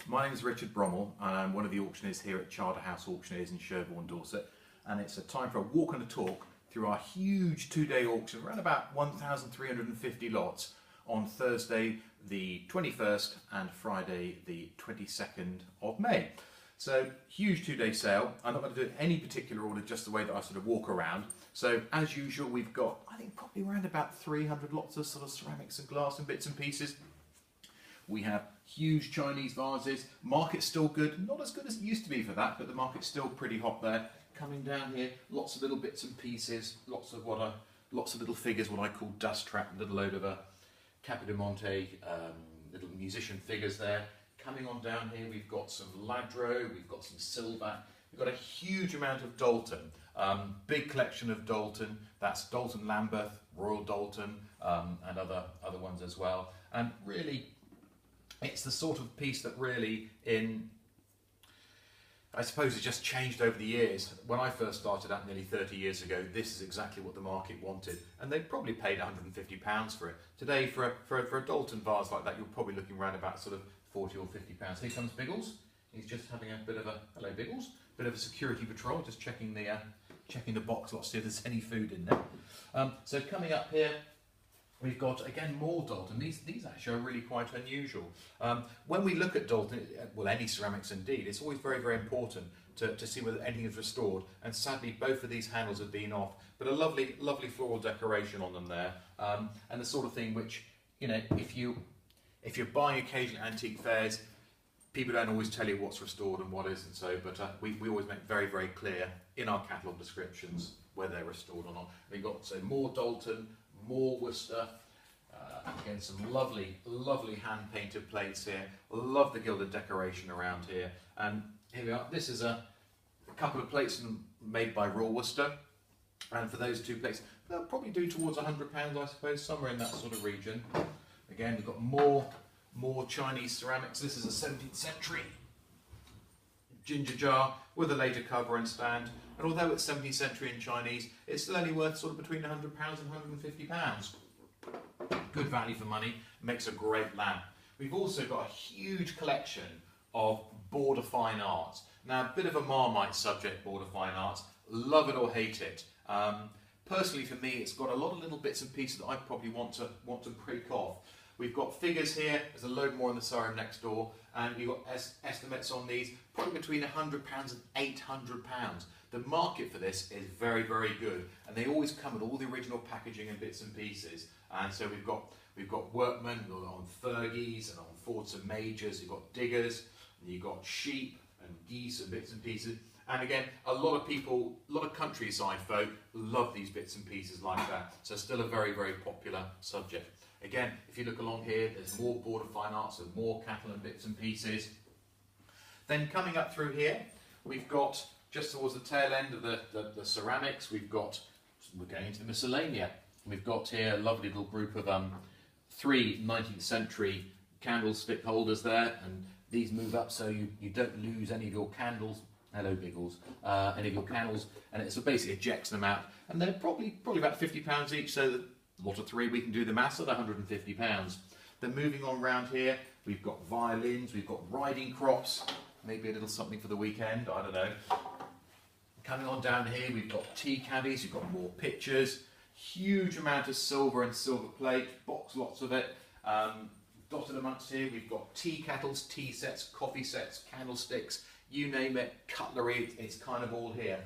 My name is Richard Brommel and I'm one of the auctioneers here at Charterhouse Auctioneers in Sherborne, Dorset, and it's a time for a walk and a talk through our huge two-day auction, around about 1,350 lots on Thursday the 21st and Friday the 22nd of May. So huge two-day sale. I'm not going to do any particular order, just the way that I sort of walk around. So as usual, we've got, I think, probably around about 300 lots of sort of ceramics and glass and bits and pieces. We have huge Chinese vases. Market's still good, not as good as it used to be for that, but the market's still pretty hot there. Coming down here, lots of little bits and pieces, lots of little figures, what I call dust trap, a little load of Capodimonte, little musician figures there. Coming on down here, we've got some Ladro, we've got some silver, we've got a huge amount of Dalton, big collection of Dalton. That's Dalton Lambeth, Royal Dalton, and other ones as well. And really, it's the sort of piece that really, I suppose, it's just changed over the years. When I first started out nearly 30 years ago, this is exactly what the market wanted, and they probably paid £150 for it. Today, for a Dalton vase like that, you're probably looking around about sort of 40 or 50 pounds. Here comes Biggles. He's just having a bit of a, hello Biggles, bit of a security patrol, just checking the box lot to see if there's any food in there. So coming up here, we've got, again, more Dalton. These actually are really quite unusual. When we look at Dalton, well, any ceramics indeed, it's always very, very important to see whether anything is restored. And sadly, both of these handles have been off, but a lovely, lovely floral decoration on them there. And the sort of thing which, you know, if you're buying occasional antique fairs, people don't always tell you what's restored and what isn't. So, but we always make very, very clear in our catalogue descriptions whether they're restored or not. We've got more Dalton, more Worcester, again some lovely, lovely hand-painted plates here. Love the gilded decoration around here. And here we are. This is a couple of plates made by Royal Worcester, and for those two plates, they'll probably do towards £100, I suppose, somewhere in that sort of region. Again, we've got more Chinese ceramics. This is a 17th century ginger jar with a later cover and stand. And although it's 17th century in Chinese, it's still only worth sort of between £100 and £150. Good value for money, makes a great lamp. We've also got a huge collection of border fine arts. Now, a bit of a Marmite subject, border fine arts. Love it or hate it. Personally, for me, it's got a lot of little bits and pieces that I probably want to break off. We've got figures here. There's a load more in the showroom next door, and we've got estimates on these, probably between £100 and £800. The market for this is very, very good, and they always come with all the original packaging and bits and pieces. And so we've got workmen on Fergies and on Fords and Majors. You've got diggers, and you've got sheep and geese and bits and pieces. And again, a lot of people, a lot of countryside folk love these bits and pieces like that. So still a very, very popular subject. Again, if you look along here, there's more border fine arts and more cattle and bits and pieces. Then coming up through here, we've got, just towards the tail end of the ceramics, we're going into the miscellanea. We've got here a lovely little group of 3 19th century candlestick holders there, and these move up so you don't lose any of your candles. Hello Biggles, any of your candles, and it basically ejects them out, and they're probably about £50 each, so that lot of 3 we can do the maths at £150. Then moving on round here, we've got violins, we've got riding crops, maybe a little something for the weekend, I don't know. Coming on down here, we've got tea caddies, we've got more pictures, huge amount of silver and silver plate, box lots of it. Dotted amongst here, we've got tea kettles, tea sets, coffee sets, candlesticks, you name it, cutlery, it's kind of all here.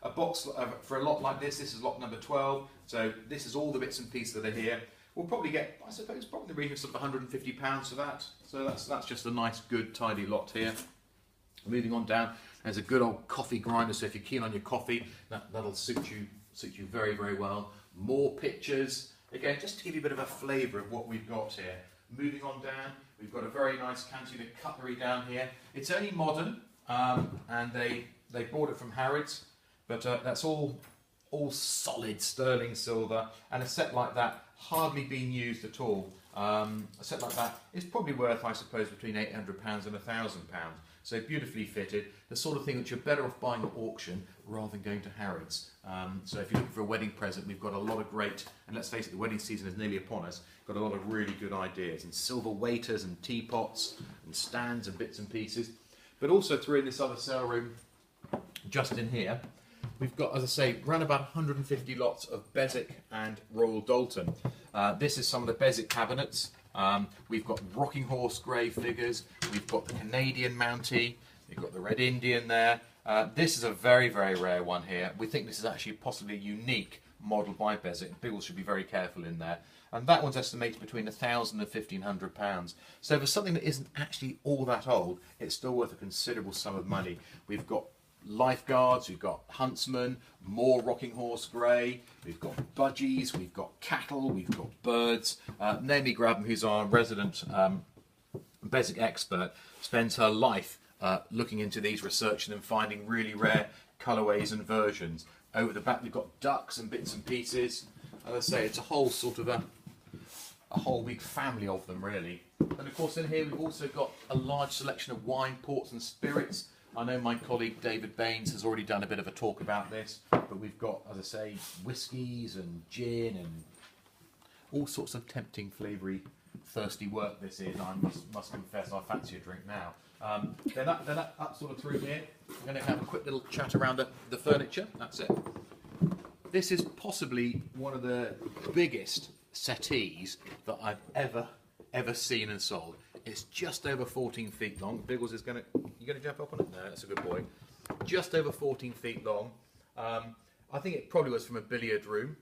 A box for a lot like this is lot number 12, so this is all the bits and pieces that are here. We'll probably get, I suppose, probably in the region of sort of £150 for that. So that's just a nice, good, tidy lot here. Moving on down, there's a good old coffee grinder, so if you're keen on your coffee, that'll suit you very, very well. More pictures, again, just to give you a bit of a flavour of what we've got here. Moving on down, we've got a very nice cantina cutlery down here. It's only modern, and they bought it from Harrods, but that's all solid sterling silver, and a set like that hardly being used at all. A set like that is probably worth, I suppose, between £800 and £1,000. So beautifully fitted, the sort of thing that you're better off buying at auction rather than going to Harrods. So if you're looking for a wedding present, we've got a lot of great, and let's face it, the wedding season is nearly upon us, got a lot of really good ideas, and silver waiters and teapots and stands and bits and pieces. But also through in this other sale room, just in here, we've got, as I say, around about 150 lots of Beswick and Royal Doulton. This is some of the Beswick cabinets. We've got rocking horse grey figures. We've got the Canadian Mountie. We've got the Red Indian there. This is a very, very rare one here. We think this is actually possibly a unique model by Beswick. People should be very careful in there. And that one's estimated between £1,000 and £1,500. So for something that isn't actually all that old, it's still worth a considerable sum of money. We've got lifeguards, we've got huntsmen, more rocking horse grey, we've got budgies, we've got cattle, we've got birds. Naomi Grabham, who's our resident Beswick expert, spends her life looking into these, researching and finding really rare colourways and versions. Over the back we've got ducks and bits and pieces. As I say, it's a whole sort of a whole big family of them really. And of course in here we've also got a large selection of wine, ports and spirits. I know my colleague David Baines has already done a bit of a talk about this, but we've got, as I say, whiskies and gin and all sorts of tempting, flavoury, thirsty work this is. I must confess I fancy a drink now. Then up sort of through here, we're going to have a quick little chat around the furniture. That's it. This is possibly one of the biggest settees that I've ever seen and sold. It's just over 14 feet long. Biggles is going to... You going to jump up on it? No, that's a good boy. Just over 14 feet long. I think it probably was from a billiard room.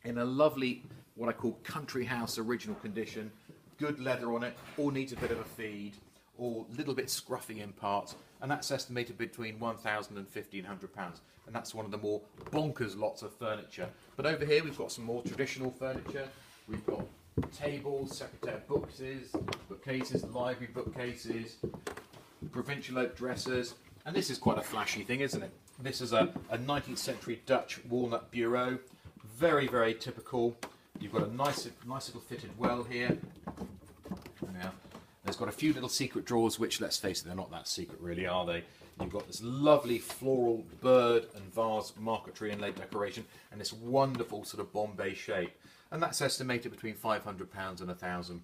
In a lovely, what I call country house original condition. Good leather on it. All needs a bit of a feed. All a little bit scruffy in parts. And that's estimated between £1,000 and £1,500. And that's one of the more bonkers lots of furniture. But over here we've got some more traditional furniture. We've got tables, secretary bookcases, library bookcases, provincial oak dressers, and this is quite a flashy thing, isn't it? This is a 19th century Dutch walnut bureau, very, very typical. You've got a nice little fitted well here. Now, there's got a few little secret drawers, which, let's face it, they're not that secret really, are they? You've got this lovely floral bird and vase marquetry inlaid decoration, and this wonderful sort of Bombay shape. And that's estimated between £500 and £1,000.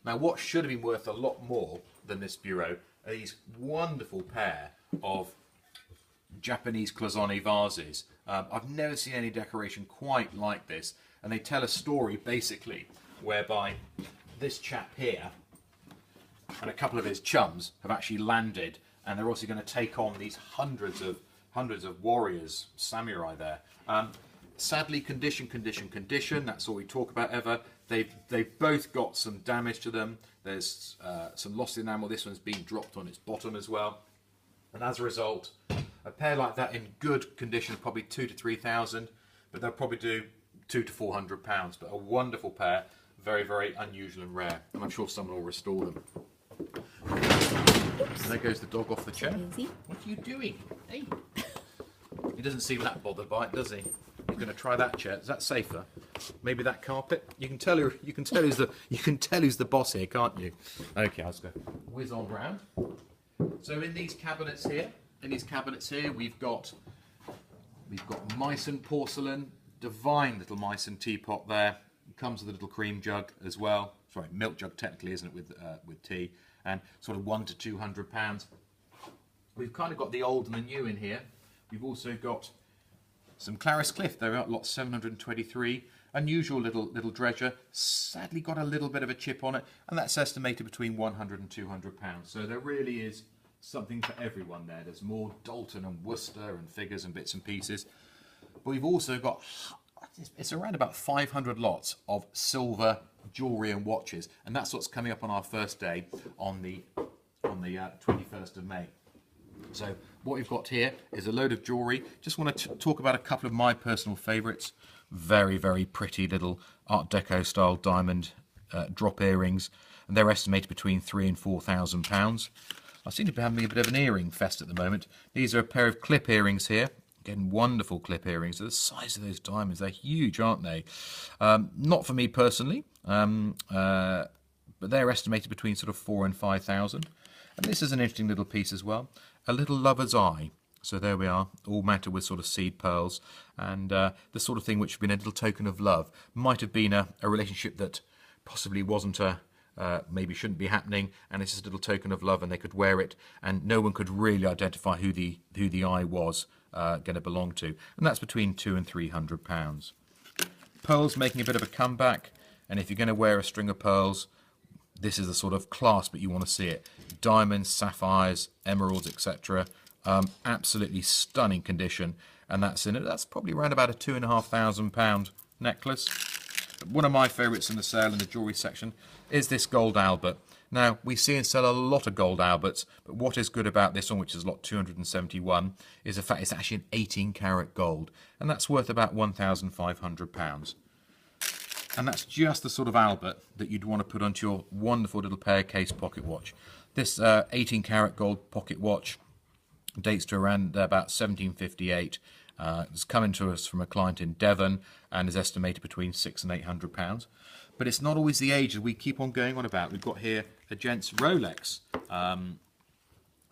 Now, what should have been worth a lot more than this bureau are these wonderful pair of Japanese cloisonne vases. I've never seen any decoration quite like this, and they tell a story basically whereby this chap here and a couple of his chums have actually landed, and they're also going to take on these hundreds of warriors, samurai there. Sadly, condition, that's all we talk about ever. They've both got some damage to them. There's some lost enamel. This one's been dropped on its bottom as well. And as a result, a pair like that in good condition, probably 2,000 to 3,000, but they'll probably do £200 to £400. But a wonderful pair, very, very unusual and rare. And I'm sure someone will restore them. And there goes the dog off the chair. What are you doing? Hey. He doesn't seem that bothered by it, does he? He's going to try that chair. Is that safer? Maybe that carpet. You can tell who's the boss here, can't you? Okay, I'll just go whiz on round. So in these cabinets here, we've got Meissen porcelain, divine little Meissen teapot there. It comes with a little cream jug as well. Sorry, milk jug technically, isn't it, with tea, and sort of £100 to £200. We've kind of got the old and the new in here. We've also got some Clarice Cliff. They're at lot 723. Unusual little treasure. Sadly got a little bit of a chip on it, and that's estimated between £100 and £200. So there really is something for everyone there. There's more Doulton and Worcester and figures and bits and pieces. But we've also got, it's around about 500 lots of silver jewellery and watches, and that's what's coming up on our first day on the 21st of May. So what we've got here is a load of jewellery. Just want to talk about a couple of my personal favourites. Very, very pretty little Art Deco style diamond drop earrings, and they're estimated between £3,000 and £4,000. I seem to be having a bit of an earring fest at the moment. These are a pair of clip earrings here. Again, wonderful clip earrings. They're the size of those diamonds. They're huge, aren't they? Not for me personally, but they're estimated between sort of £4,000 and £5,000. And this is an interesting little piece as well. A little lover's eye. So there we are, all mounted with sort of seed pearls, and the sort of thing which would have been a little token of love. Might have been a relationship that possibly wasn't a maybe shouldn't be happening, and it's just a little token of love, and they could wear it, and no one could really identify who the eye was going to belong to. And that's between £200 and £300. Pearls making a bit of a comeback, and if you're going to wear a string of pearls, this is the sort of clasp that you want to see it. Diamonds, sapphires, emeralds, etc. Absolutely stunning condition, and that's probably around about a £2,500 necklace. One of my favourites in the sale in the jewellery section is this gold Albert. Now, we see and sell a lot of gold Alberts, but what is good about this one, which is lot 271, is the fact it's actually an 18 karat gold, and that's worth about £1,500. And that's just the sort of Albert that you'd want to put onto your wonderful little pear case pocket watch. This 18 karat gold pocket watch dates to around about 1758. It's coming to us from a client in Devon and is estimated between £600 and £800. But it's not always the age that we keep on going on about. We've got here a gent's Rolex. And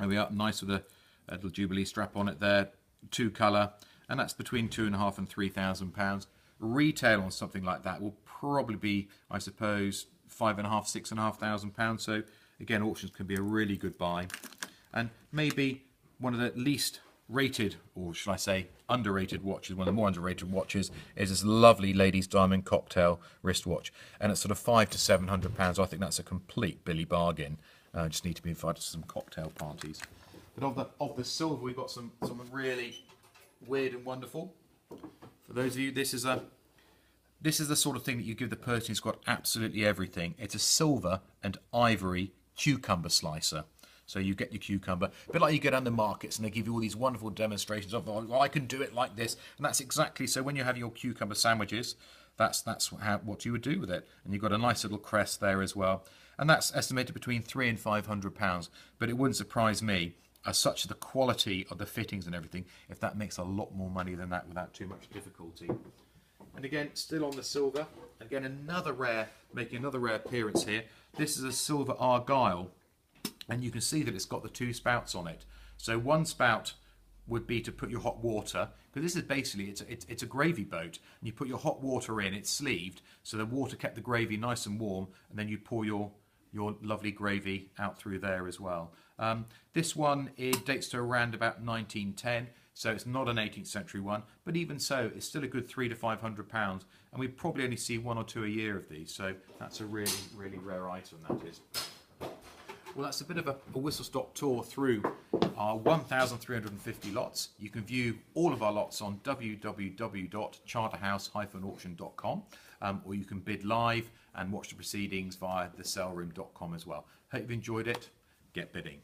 we are nice with a little Jubilee strap on it there, 2-colour, and that's between £2,500 and £3,000. Retail on something like that will probably be, I suppose, £5,500, £6,500. So again, auctions can be a really good buy. And maybe one of the least rated, or should I say underrated watches, one of the more underrated watches, is this lovely ladies diamond cocktail wristwatch, and it's sort of £500 to £700. I think that's a complete Billy bargain. Just need to be invited to some cocktail parties. But of the silver, we've got some really weird and wonderful. For those of you, this is the sort of thing that you give the person who's got absolutely everything. It's a silver and ivory cucumber slicer. So you get your cucumber, a bit like you go down the markets and they give you all these wonderful demonstrations of, oh, I can do it like this. And that's exactly, so when you have your cucumber sandwiches, that's what you would do with it. And you've got a nice little crest there as well. And that's estimated between £300 and £500. But it wouldn't surprise me, as such the quality of the fittings and everything, if that makes a lot more money than that without too much difficulty. And again, still on the silver, again making another rare appearance here. This is a silver Argyle. And you can see that it's got the 2 spouts on it. So one spout would be to put your hot water, because this is basically, it's a gravy boat, and you put your hot water in, it's sleeved, so the water kept the gravy nice and warm, and then you pour your lovely gravy out through there as well. This one, it dates to around about 1910, so it's not an 18th century one, but even so, it's still a good £300 to £500, and we probably only see 1 or 2 a year of these, so that's a really, really rare item, that is. Well, that's a bit of a whistle-stop tour through our 1,350 lots. You can view all of our lots on www.charterhouse-auction.com, or you can bid live and watch the proceedings via thesaleroom.com as well. Hope you've enjoyed it. Get bidding.